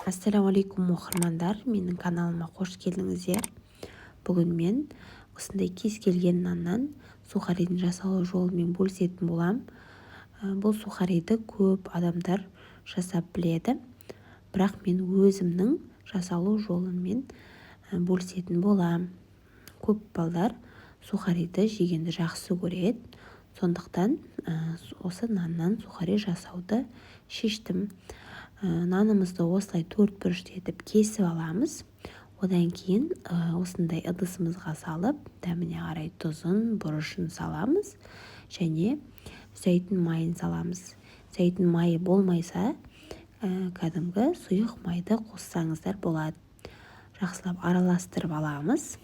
Ассалаумағалейкум оқырмандар, менің каналыма қош келдіңіздер. Бүгін мен осындай кез келген наннан сухаридің жасалу жолымен бөлісетін болам. Бұл сухариді көп адамдар жасап біледі, бірақ мен өзімнің жасалу жолымен бөлісетін болам. Көп балдар сухариді жегенді жақсы көреді, сондықтан осы наннан сухари жасауды шештім. Нанымызды осылай төрт бұрышты етіп кесіп аламыз. Одан кейін осындай ыдысымызға салып, дәміне қарай тұзын, бұрышын саламыз және зәйтүн майын саламыз. Зәйтүн майы болмайса, кәдімгі сұйық майды қоссаңыздар болады. Жақсылап араластырып аламыз.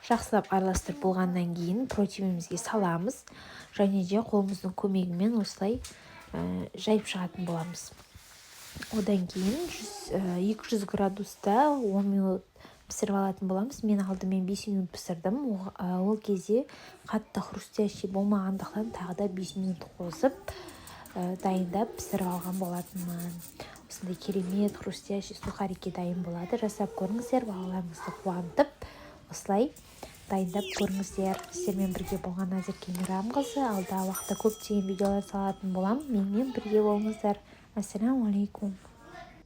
Жақсылап араластырып болғаннан кейін противнімізге саламыз және де қолымыздың көмегімен осылай жайып шығатын боламыз. Одан кейін 200 градуста 10 минут пісіріп алатын боламыз. Мен алдымен 5 минут пісірдім. Ол кезде қатты хрустящий болмағандықтан тағы да 5 минут қосып дайындап пісіріп алған болатынмын. Осындай керемет хрустящий сухарики дайын болады. Жасап көріңіздер, балаларыңызды қуантып, осылай дайындап көріңіздер. Сіздермен бірге болған Назерке Мейрамқызы. Алдағы уақытта көптеген видеолар салатын болам. Менімен бірге болыңыздар. Ассалаумағалейкум.